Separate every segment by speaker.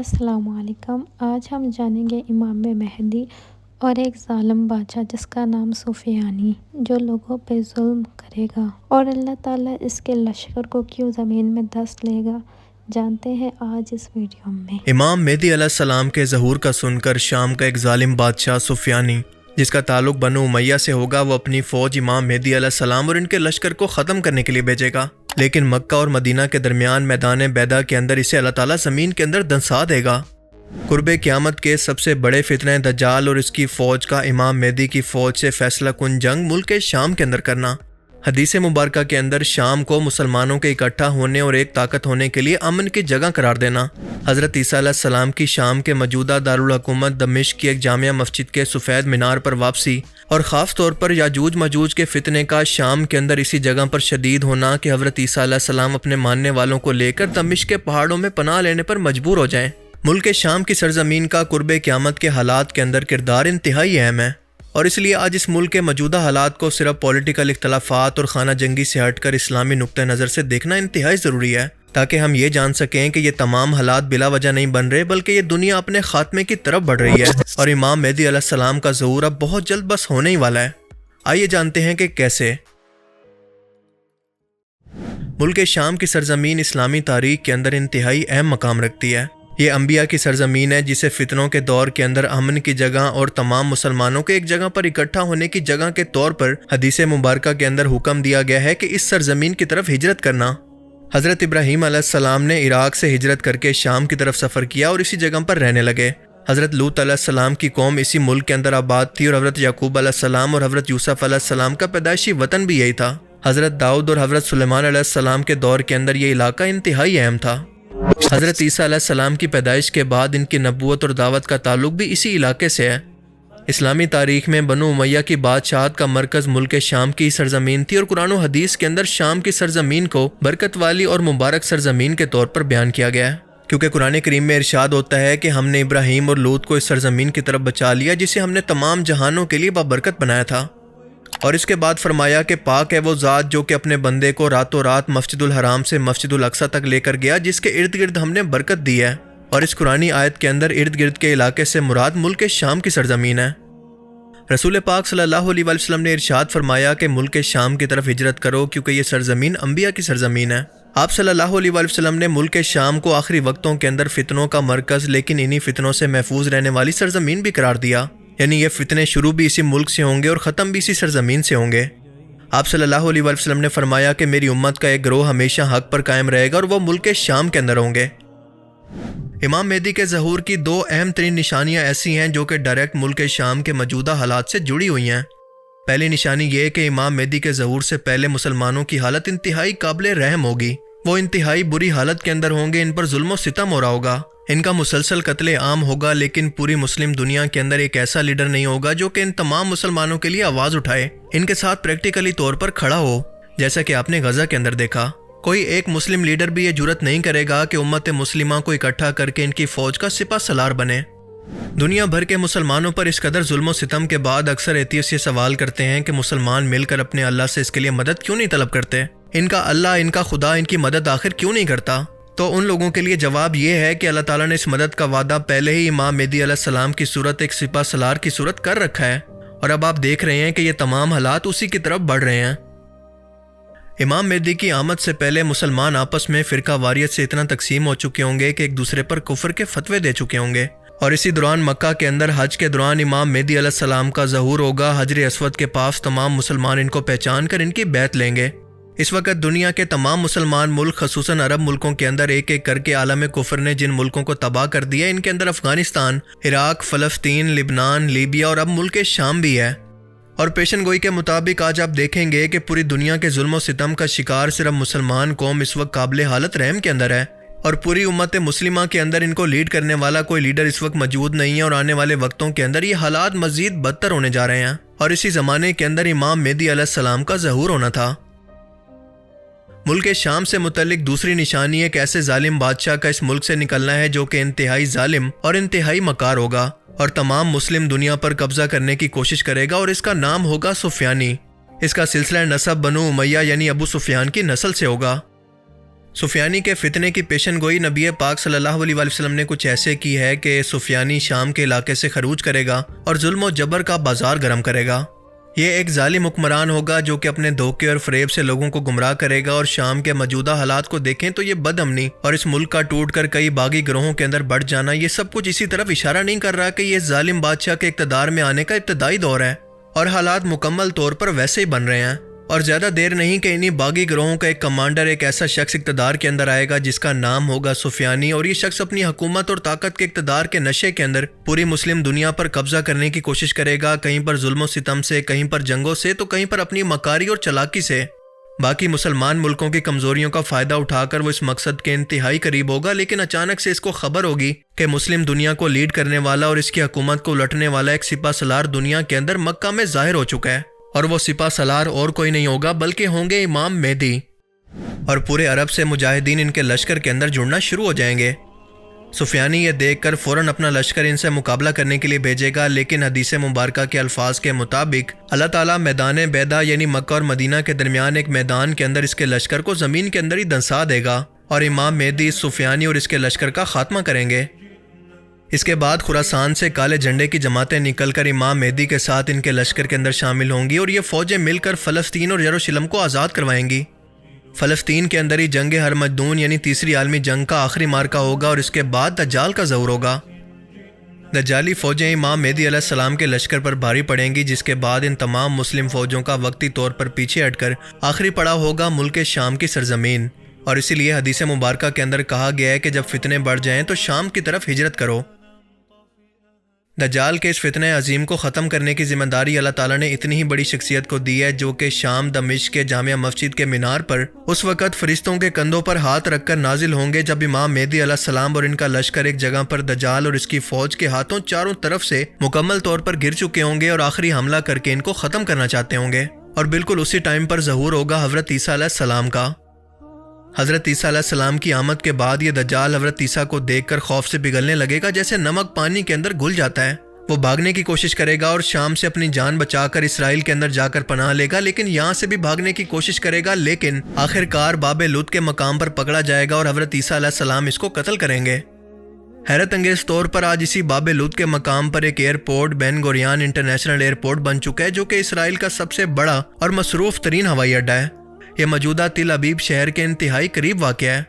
Speaker 1: السلام علیکم۔ آج ہم جانیں گے امام مہدی اور ایک ظالم بادشاہ جس کا نام سفیانی، جو لوگوں پہ ظلم کرے گا اور اللہ تعالیٰ اس کے لشکر کو کیوں زمین میں دست لے گا، جانتے ہیں آج اس ویڈیو میں۔
Speaker 2: امام مہدی علیہ السلام کے ظہور کا سن کر شام کا ایک ظالم بادشاہ سفیانی جس کا تعلق بنو امیہ سے ہوگا، وہ اپنی فوج امام مہدی علیہ السلام اور ان کے لشکر کو ختم کرنے کے لیے بھیجے گا، لیکن مکہ اور مدینہ کے درمیان میدان بیدا کے اندر اسے اللہ تعالیٰ زمین کے اندر دنسا دے گا۔ قرب قیامت کے سب سے بڑے فتنہ دجال اور اس کی فوج کا امام مہدی کی فوج سے فیصلہ کن جنگ ملک شام کے اندر کرنا۔ حدیث مبارکہ کے اندر شام کو مسلمانوں کے اکٹھا ہونے اور ایک طاقت ہونے کے لیے امن کی جگہ قرار دینا۔ حضرت عیسیٰ علیہ السلام کی شام کے موجودہ دارالحکومت دمشق کی ایک جامع مسجد کے سفید مینار پر واپسی اور خاص طور پر یاجوج ماجوج کے فتنے کا شام کے اندر اسی جگہ پر شدید ہونا کہ حضرت عیسیٰ علیہ السلام اپنے ماننے والوں کو لے کر دمشق کے پہاڑوں میں پناہ لینے پر مجبور ہو جائیں۔ ملک شام کی سرزمین کا قرب قیامت کے حالات کے اندر کردار انتہائی اہم ہے، اور اس لیے آج اس ملک کے موجودہ حالات کو صرف پولیٹیکل اختلافات اور خانہ جنگی سے ہٹ کر اسلامی نقطہ نظر سے دیکھنا انتہائی ضروری ہے، تاکہ ہم یہ جان سکیں کہ یہ تمام حالات بلا وجہ نہیں بن رہے، بلکہ یہ دنیا اپنے خاتمے کی طرف بڑھ رہی ہے اور امام مہدی علیہ السلام کا ظہور اب بہت جلد بس ہونے ہی والا ہے۔ آئیے جانتے ہیں کہ کیسے۔ ملک شام کی سرزمین اسلامی تاریخ کے اندر انتہائی اہم مقام رکھتی ہے۔ یہ انبیاء کی سرزمین ہے جسے فتنوں کے دور کے اندر امن کی جگہ اور تمام مسلمانوں کے ایک جگہ پر اکٹھا ہونے کی جگہ کے طور پر حدیث مبارکہ کے اندر حکم دیا گیا ہے کہ اس سرزمین کی طرف ہجرت کرنا۔ حضرت ابراہیم علیہ السلام نے عراق سے ہجرت کر کے شام کی طرف سفر کیا اور اسی جگہ پر رہنے لگے۔ حضرت لوط علیہ السلام کی قوم اسی ملک کے اندر آباد تھی، اور حضرت یعقوب علیہ السلام اور حضرت یوسف علیہ السلام کا پیدائشی وطن بھی یہی تھا۔ حضرت داؤد اور حضرت سلیمان علیہ السلام کے دور کے اندر یہ علاقہ انتہائی اہم تھا۔ حضرت عیسیٰ علیہ السلام کی پیدائش کے بعد ان کی نبوت اور دعوت کا تعلق بھی اسی علاقے سے ہے۔ اسلامی تاریخ میں بنو امیہ کی بادشاہت کا مرکز ملک شام کی سرزمین تھی، اور قرآن و حدیث کے اندر شام کی سرزمین کو برکت والی اور مبارک سرزمین کے طور پر بیان کیا گیا ہے، کیونکہ قرآن کریم میں ارشاد ہوتا ہے کہ ہم نے ابراہیم اور لوط کو اس سرزمین کی طرف بچا لیا جسے ہم نے تمام جہانوں کے لیے بابرکت بنایا تھا، اور اس کے بعد فرمایا کہ پاک ہے وہ ذات جو کہ اپنے بندے کو راتوں رات مسجد الحرام سے مسجد الاقصیٰ تک لے کر گیا، جس کے ارد گرد ہم نے برکت دی ہے۔ اور اس قرآنی آیت کے اندر ارد گرد کے علاقے سے مراد ملک شام کی سرزمین ہے۔ رسول پاک صلی اللہ علیہ وسلم نے ارشاد فرمایا کہ ملک شام کی طرف ہجرت کرو، کیونکہ یہ سرزمین انبیاء کی سرزمین ہے۔ آپ صلی اللہ علیہ وسلم نے ملک شام کو آخری وقتوں کے اندر فتنوں کا مرکز، لیکن انہی فتنوں سے محفوظ رہنے والی سرزمین بھی قرار دیا، یعنی یہ فتنے شروع بھی اسی ملک سے ہوں گے اور ختم بھی اسی سرزمین سے ہوں گے۔ آپ صلی اللہ علیہ وسلم نے فرمایا کہ میری امت کا ایک گروہ ہمیشہ حق پر قائم رہے گا، اور وہ ملک شام کے اندر ہوں گے۔ امام مہدی کے ظہور کی دو اہم ترین نشانیاں ایسی ہیں جو کہ ڈائریکٹ ملک شام کے موجودہ حالات سے جڑی ہوئی ہیں۔ پہلی نشانی یہ کہ امام مہدی کے ظہور سے پہلے مسلمانوں کی حالت انتہائی قابل رحم ہوگی، وہ انتہائی بری حالت کے اندر ہوں گے، ان پر ظلم و ستم ہو رہا ہوگا، ان کا مسلسل قتل عام ہوگا، لیکن پوری مسلم دنیا کے اندر ایک ایسا لیڈر نہیں ہوگا جو کہ ان تمام مسلمانوں کے لیے آواز اٹھائے، ان کے ساتھ پریکٹیکلی طور پر کھڑا ہو، جیسا کہ آپ نے غزہ کے اندر دیکھا۔ کوئی ایک مسلم لیڈر بھی یہ جرات نہیں کرے گا کہ امت مسلمہ کو اکٹھا کر کے ان کی فوج کا سپہ سالار بنے۔ دنیا بھر کے مسلمانوں پر اس قدر ظلم و ستم کے بعد اکثر ایتھیسٹ یہ سوال کرتے ہیں کہ مسلمان مل کر اپنے اللہ سے اس کے لیے مدد کیوں نہیں طلب کرتے؟ ان کا اللہ، ان کا خدا ان کی مدد آخر کیوں نہیں کرتا؟ تو ان لوگوں کے لیے جواب یہ ہے کہ اللہ تعالیٰ نے اس مدد کا وعدہ پہلے ہی امام مہدی علیہ السلام کی صورت ایک سپہ سالار کی صورت کر رکھا ہے، اور اب آپ دیکھ رہے ہیں کہ یہ تمام حالات اسی کی طرف بڑھ رہے ہیں۔ امام مہدی کی آمد سے پہلے مسلمان آپس میں فرقہ واریت سے اتنا تقسیم ہو چکے ہوں گے کہ ایک دوسرے پر کفر کے فتوے دے چکے ہوں گے، اور اسی دوران مکہ کے اندر حج کے دوران امام مہدی علیہ السلام کا ظہور ہوگا۔ حجر اسود کے پاس تمام مسلمان ان کو پہچان کر ان کی بیعت لیں گے۔ اس وقت دنیا کے تمام مسلمان ملک خصوصاً عرب ملکوں کے اندر ایک ایک کر کے عالم کفر نے جن ملکوں کو تباہ کر دیا، ان کے اندر افغانستان، عراق، فلسطین، لبنان، لیبیا اور اب ملک شام بھی ہے۔ اور پیشن گوئی کے مطابق آج آپ دیکھیں گے کہ پوری دنیا کے ظلم و ستم کا شکار صرف مسلمان قوم اس وقت قابل حالت رحم کے اندر ہے، اور پوری امت مسلمہ کے اندر ان کو لیڈ کرنے والا کوئی لیڈر اس وقت موجود نہیں ہے، اور آنے والے وقتوں کے اندر یہ حالات مزید بدتر ہونے جا رہے ہیں، اور اسی زمانے کے اندر امام مہدی علیہ السلام کا ظہور ہونا تھا۔ ملک شام سے متعلق دوسری نشانی ایک ایسے ظالم بادشاہ کا اس ملک سے نکلنا ہے جو کہ انتہائی ظالم اور انتہائی مکار ہوگا، اور تمام مسلم دنیا پر قبضہ کرنے کی کوشش کرے گا، اور اس کا نام ہوگا سفیانی۔ اس کا سلسلہ نسب بنو امیہ یعنی ابو سفیان کی نسل سے ہوگا۔ سفیانی کے فتنے کی پیشن گوئی نبی پاک صلی اللہ علیہ وسلم نے کچھ ایسے کی ہے کہ سفیانی شام کے علاقے سے خروج کرے گا اور ظلم و جبر کا بازار گرم کرے گا۔ یہ ایک ظالم حکمران ہوگا جو کہ اپنے دھوکے اور فریب سے لوگوں کو گمراہ کرے گا، اور شام کے موجودہ حالات کو دیکھیں تو یہ بد امنی اور اس ملک کا ٹوٹ کر کئی باغی گروہوں کے اندر بڑھ جانا، یہ سب کچھ اسی طرف اشارہ نہیں کر رہا کہ یہ ظالم بادشاہ کے اقتدار میں آنے کا ابتدائی دور ہے، اور حالات مکمل طور پر ویسے ہی بن رہے ہیں۔ اور زیادہ دیر نہیں کہ انہی باغی گروہوں کا ایک کمانڈر، ایک ایسا شخص اقتدار کے اندر آئے گا جس کا نام ہوگا سفیانی، اور یہ شخص اپنی حکومت اور طاقت کے اقتدار کے نشے کے اندر پوری مسلم دنیا پر قبضہ کرنے کی کوشش کرے گا، کہیں پر ظلم و ستم سے، کہیں پر جنگوں سے، تو کہیں پر اپنی مکاری اور چالاکی سے۔ باقی مسلمان ملکوں کی کمزوریوں کا فائدہ اٹھا کر وہ اس مقصد کے انتہائی قریب ہوگا، لیکن اچانک سے اس کو خبر ہوگی کہ مسلم دنیا کو لیڈ کرنے والا اور اس کی حکومت کو الٹنے والا ایک سپہ سالار دنیا کے اندر مکہ میں ظاہر ہو چکا ہے، اور وہ سپہ سالار اور کوئی نہیں ہوگا بلکہ ہوں گے امام مہدی، اور پورے عرب سے مجاہدین ان کے لشکر کے اندر جڑنا شروع ہو جائیں گے۔ سفیانی یہ دیکھ کر فوراً اپنا لشکر ان سے مقابلہ کرنے کے لیے بھیجے گا، لیکن حدیث مبارکہ کے الفاظ کے مطابق اللہ تعالیٰ میدان بیدا یعنی مکہ اور مدینہ کے درمیان ایک میدان کے اندر اس کے لشکر کو زمین کے اندر ہی دنسا دے گا، اور امام مہدی سفیانی اور اس کے لشکر کا خاتمہ کریں گے۔ اس کے بعد خراسان سے کالے جھنڈے کی جماعتیں نکل کر امام مہدی کے ساتھ ان کے لشکر کے اندر شامل ہوں گی، اور یہ فوجیں مل کر فلسطین اور یروشلم کو آزاد کروائیں گی۔ فلسطین کے اندر ہی جنگ ہرمجدون یعنی تیسری عالمی جنگ کا آخری مارکہ ہوگا، اور اس کے بعد دجال کا ظہور ہوگا۔ دجالی فوجیں امام مہدی علیہ السلام کے لشکر پر بھاری پڑیں گی، جس کے بعد ان تمام مسلم فوجوں کا وقتی طور پر پیچھے ہٹ کر آخری پڑاؤ ہوگا ملک شام کی سرزمین، اور اسی لیے حدیث مبارکہ کے اندر کہا گیا ہے کہ جب فتنے بڑھ جائیں تو شام کی طرف ہجرت کرو۔ دجال کے اس فتنہ عظیم کو ختم کرنے کی ذمہ داری اللہ تعالیٰ نے اتنی ہی بڑی شخصیت کو دی ہے، جو کہ شام دمشق کے جامع مسجد کے مینار پر اس وقت فرشتوں کے کندھوں پر ہاتھ رکھ کر نازل ہوں گے، جب امام مہدی علیہ السلام اور ان کا لشکر ایک جگہ پر دجال اور اس کی فوج کے ہاتھوں چاروں طرف سے مکمل طور پر گر چکے ہوں گے، اور آخری حملہ کر کے ان کو ختم کرنا چاہتے ہوں گے۔ اور بالکل اسی ٹائم پر ظہور ہوگا حضرت عیسیٰ علیہ السلام کا۔ حضرت عیسیٰ علیہ السلام کی آمد کے بعد یہ دجال حضرت عیسیٰ کو دیکھ کر خوف سے پگھلنے لگے گا، جیسے نمک پانی کے اندر گھل جاتا ہے۔ وہ بھاگنے کی کوشش کرے گا اور شام سے اپنی جان بچا کر اسرائیل کے اندر جا کر پناہ لے گا، لیکن یہاں سے بھی بھاگنے کی کوشش کرے گا، لیکن آخر کار باب لوط کے مقام پر پکڑا جائے گا اور حضرت عیسیٰ علیہ السلام اس کو قتل کریں گے۔ حیرت انگیز طور پر آج اسی باب لوط کے مقام پر ایک ایئرپورٹ بین گوریان انٹرنیشنل ایئرپورٹ بن چکا ہے، جو کہ اسرائیل کا سب سے بڑا اور مصروف ترین ہوائی اڈہ ہے۔ یہ موجودہ تل ابیب شہر کے انتہائی قریب واقع ہے۔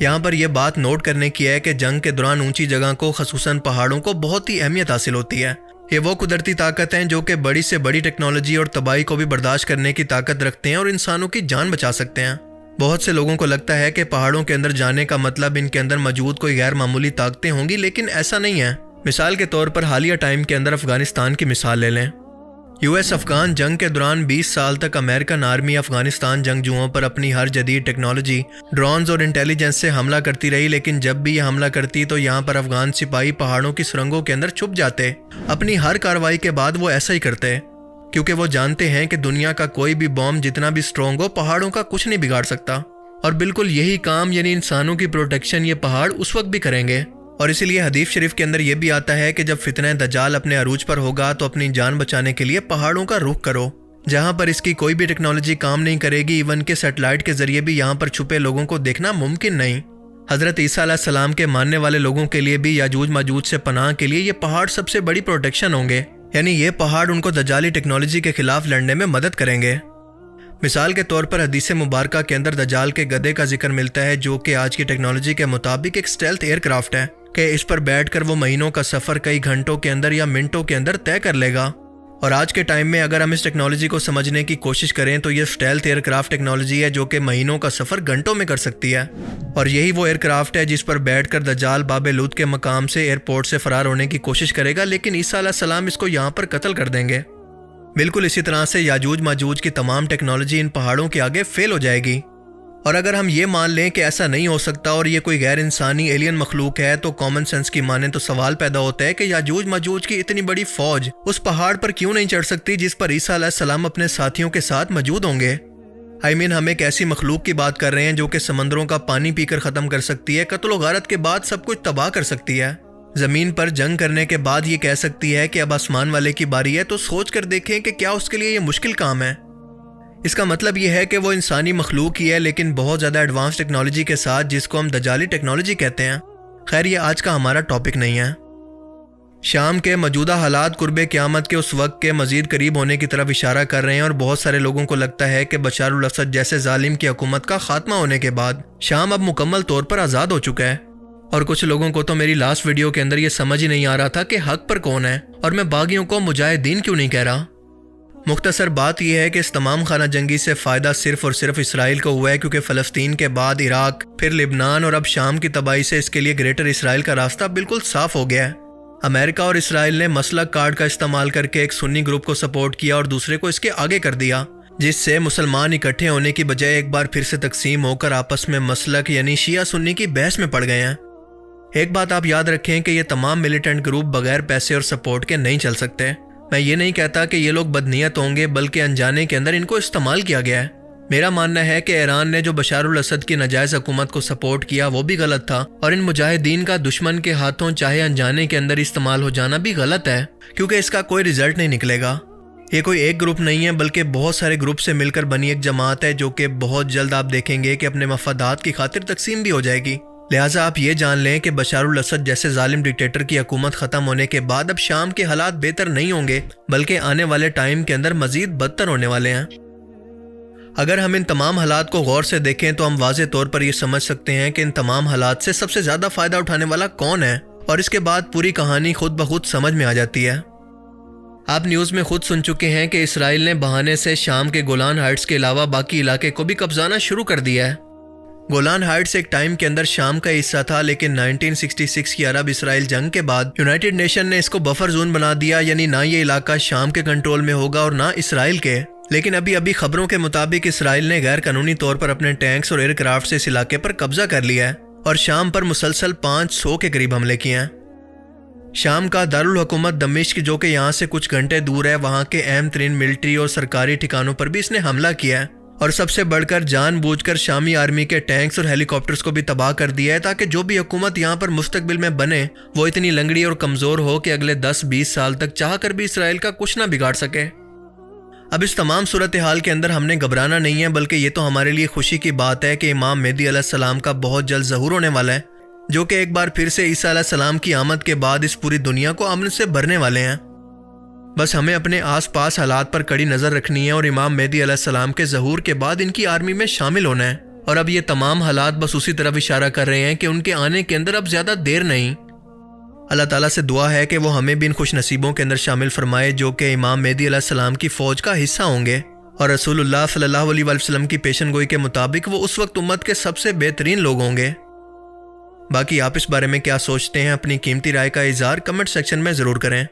Speaker 2: یہاں پر یہ بات نوٹ کرنے کی ہے کہ جنگ کے دوران اونچی جگہ کو خصوصاً پہاڑوں کو بہت ہی اہمیت حاصل ہوتی ہے۔ یہ وہ قدرتی طاقت ہیں جو کہ بڑی سے بڑی ٹیکنالوجی اور تباہی کو بھی برداشت کرنے کی طاقت رکھتے ہیں اور انسانوں کی جان بچا سکتے ہیں۔ بہت سے لوگوں کو لگتا ہے کہ پہاڑوں کے اندر جانے کا مطلب ان کے اندر موجود کوئی غیر معمولی طاقتیں ہوں گی، لیکن ایسا نہیں ہے۔ مثال کے طور پر حالیہ ٹائم کے اندر افغانستان کی مثال لے لیں۔ یو ایس افغان جنگ کے دوران 20 سال تک امریکن آرمی افغانستان جنگجوؤں پر اپنی ہر جدید ٹیکنالوجی، ڈرونز اور انٹیلیجنس سے حملہ کرتی رہی، لیکن جب بھی یہ حملہ کرتی تو یہاں پر افغان سپاہی پہاڑوں کی سرنگوں کے اندر چھپ جاتے۔ اپنی ہر کارروائی کے بعد وہ ایسا ہی کرتے، کیونکہ وہ جانتے ہیں کہ دنیا کا کوئی بھی بوم جتنا بھی سٹرونگ ہو، پہاڑوں کا کچھ نہیں بگاڑ سکتا۔ اور بالکل یہی کام یعنی انسانوں کی پروٹیکشن یہ پہاڑ اس وقت بھی کریں گے۔ اور اسی لیے حدیث شریف کے اندر یہ بھی آتا ہے کہ جب فتنہ دجال اپنے عروج پر ہوگا تو اپنی جان بچانے کے لیے پہاڑوں کا رخ کرو، جہاں پر اس کی کوئی بھی ٹیکنالوجی کام نہیں کرے گی، ایون کہ سیٹلائٹ کے ذریعے بھی یہاں پر چھپے لوگوں کو دیکھنا ممکن نہیں۔ حضرت عیسیٰ علیہ السلام کے ماننے والے لوگوں کے لیے بھی یاجوج ماجوج سے پناہ کے لیے یہ پہاڑ سب سے بڑی پروٹیکشن ہوں گے، یعنی یہ پہاڑ ان کو دجالی ٹیکنالوجی کے خلاف لڑنے میں مدد کریں گے۔ مثال کے طور پر حدیث مبارکہ کے اندر دجال کے گدھے کا ذکر ملتا ہے، جو کہ آج کی ٹیکنالوجی کے مطابق ایک اسٹیلتھ ایئر کرافٹ ہے کہ اس پر بیٹھ کر وہ مہینوں کا سفر کئی گھنٹوں کے اندر یا منٹوں کے اندر طے کر لے گا۔ اور آج کے ٹائم میں اگر ہم اس ٹیکنالوجی کو سمجھنے کی کوشش کریں تو یہ اسٹیلتھ ایئر کرافٹ ٹیکنالوجی ہے جو کہ مہینوں کا سفر گھنٹوں میں کر سکتی ہے، اور یہی وہ ایئر کرافٹ ہے جس پر بیٹھ کر دجال باب لوط کے مقام سے ایئرپورٹ سے فرار ہونے کی کوشش کرے گا، لیکن عیسیٰ علیہ السلام اس کو یہاں پر قتل کر دیں گے۔ بالکل اسی طرح سے یاجوج ماجوج کی تمام ٹیکنالوجی ان پہاڑوں کے آگے فیل ہو جائے گی۔ اور اگر ہم یہ مان لیں کہ ایسا نہیں ہو سکتا اور یہ کوئی غیر انسانی ایلین مخلوق ہے، تو کامن سینس کی مانیں تو سوال پیدا ہوتا ہے کہ یاجوج ماجوج کی اتنی بڑی فوج اس پہاڑ پر کیوں نہیں چڑھ سکتی جس پر عیسیٰ علیہ السلام اپنے ساتھیوں کے ساتھ موجود ہوں گے؟ ہم ایک ایسی مخلوق کی بات کر رہے ہیں جو کہ سمندروں کا پانی پی کر ختم کر سکتی ہے، قتل و غارت کے بعد سب کچھ تباہ کر سکتی ہے، زمین پر جنگ کرنے کے بعد یہ کہہ سکتی ہے کہ اب آسمان والے کی باری ہے، تو سوچ کر دیکھیں کہ کیا اس کے لیے یہ مشکل کام ہے؟ اس کا مطلب یہ ہے کہ وہ انسانی مخلوق ہی ہے لیکن بہت زیادہ ایڈوانس ٹیکنالوجی کے ساتھ، جس کو ہم دجالی ٹیکنالوجی کہتے ہیں۔ خیر یہ آج کا ہمارا ٹاپک نہیں ہے۔ شام کے موجودہ حالات قرب قیامت کے اس وقت کے مزید قریب ہونے کی طرف اشارہ کر رہے ہیں، اور بہت سارے لوگوں کو لگتا ہے کہ بشار الاسد جیسے ظالم کی حکومت کا خاتمہ ہونے کے بعد شام اب مکمل طور پر آزاد ہو چکا ہے۔ اور کچھ لوگوں کو تو میری لاسٹ ویڈیو کے اندر یہ سمجھ ہی نہیں آ رہا تھا کہ حق پر کون ہے، اور میں باغیوں کو مجاہدین کیوں نہیں کہہ رہا۔ مختصر بات یہ ہے کہ اس تمام خانہ جنگی سے فائدہ صرف اور صرف اسرائیل کو ہوا ہے، کیونکہ فلسطین کے بعد عراق، پھر لبنان اور اب شام کی تباہی سے اس کے لیے گریٹر اسرائیل کا راستہ بالکل صاف ہو گیا ہے۔ امریکہ اور اسرائیل نے مسلک کارڈ کا استعمال کر کے ایک سنی گروپ کو سپورٹ کیا اور دوسرے کو اس کے آگے کر دیا، جس سے مسلمان اکٹھے ہونے کی بجائے ایک بار پھر سے تقسیم ہو کر آپس میں مسلک یعنی شیعہ سنی کی بحث میں پڑ گئے ہیں۔ ایک بات آپ یاد رکھیں کہ یہ تمام ملیٹنٹ گروپ بغیر پیسے اور سپورٹ کے نہیں چل سکتے۔ میں یہ نہیں کہتا کہ یہ لوگ بدنیت ہوں گے، بلکہ انجانے کے اندر ان کو استعمال کیا گیا ہے۔ میرا ماننا ہے کہ ایران نے جو بشار الاسد کی ناجائز حکومت کو سپورٹ کیا وہ بھی غلط تھا، اور ان مجاہدین کا دشمن کے ہاتھوں چاہے انجانے کے اندر استعمال ہو جانا بھی غلط ہے، کیونکہ اس کا کوئی رزلٹ نہیں نکلے گا۔ یہ کوئی ایک گروپ نہیں ہے بلکہ بہت سارے گروپ سے مل کر بنی ایک جماعت ہے، جو کہ بہت جلد آپ دیکھیں گے کہ اپنے مفادات کی خاطر تقسیم بھی ہو جائے گی۔ لہٰذا آپ یہ جان لیں کہ بشار الاسد جیسے ظالم ڈکٹیٹر کی حکومت ختم ہونے کے بعد اب شام کے حالات بہتر نہیں ہوں گے، بلکہ آنے والے ٹائم کے اندر مزید بدتر ہونے والے ہیں۔ اگر ہم ان تمام حالات کو غور سے دیکھیں تو ہم واضح طور پر یہ سمجھ سکتے ہیں کہ ان تمام حالات سے سب سے زیادہ فائدہ اٹھانے والا کون ہے، اور اس کے بعد پوری کہانی خود بخود سمجھ میں آ جاتی ہے۔ آپ نیوز میں خود سن چکے ہیں کہ اسرائیل نے بہانے سے شام کے گولان ہائٹس کے علاوہ باقی علاقے کو بھی قبضانا شروع کر دیا ہے۔ گولان ہائٹس ایک ٹائم کے اندر شام کا حصہ تھا، لیکن 1966 کی عرب اسرائیل جنگ کے بعد یونائٹڈ نیشن نے اس کو بفر زون بنا دیا، یعنی نہ یہ علاقہ شام کے کنٹرول میں ہوگا اور نہ اسرائیل کے۔ لیکن ابھی خبروں کے مطابق اسرائیل نے غیر قانونی طور پر اپنے ٹینکس اور ایئر کرافٹ سے اس علاقے پر قبضہ کر لیا ہے، اور شام پر مسلسل 500 کے قریب حملے کیے ہیں۔ شام کا دارالحکومت دمشق، جو کہ یہاں سے کچھ گھنٹے دور ہے، وہاں کے اہم ترین ملٹری اور سرکاری ٹھکانوں پر بھی اس نے حملہ کیا ہے، اور سب سے بڑھ کر جان بوجھ کر شامی آرمی کے ٹینکس اور ہیلی کاپٹرز کو بھی تباہ کر دیا ہے، تاکہ جو بھی حکومت یہاں پر مستقبل میں بنے وہ اتنی لنگڑی اور کمزور ہو کہ اگلے 10-20 سال تک چاہ کر بھی اسرائیل کا کچھ نہ بگاڑ سکے۔ اب اس تمام صورتحال کے اندر ہم نے گھبرانا نہیں ہے، بلکہ یہ تو ہمارے لیے خوشی کی بات ہے کہ امام مہدی علیہ السلام کا بہت جلد ظہور ہونے والا ہے، جو کہ ایک بار پھر سے عیسیٰ علیہ السلام کی آمد کے بعد اس پوری دنیا کو امن سے بھرنے والے ہیں۔ بس ہمیں اپنے آس پاس حالات پر کڑی نظر رکھنی ہے اور امام مہدی علیہ السلام کے ظہور کے بعد ان کی آرمی میں شامل ہونا ہے، اور اب یہ تمام حالات بس اسی طرف اشارہ کر رہے ہیں کہ ان کے آنے کے اندر اب زیادہ دیر نہیں۔ اللہ تعالیٰ سے دعا ہے کہ وہ ہمیں بھی ان خوش نصیبوں کے اندر شامل فرمائے جو کہ امام مہدی علیہ السلام کی فوج کا حصہ ہوں گے، اور رسول اللہ صلی اللہ علیہ وسلم کی پیشن گوئی کے مطابق وہ اس وقت امت کے سب سے بہترین لوگ ہوں گے۔ باقی آپ اس بارے میں کیا سوچتے ہیں؟ اپنی قیمتی رائے کا اظہار کمنٹ سیکشن میں ضرور کریں۔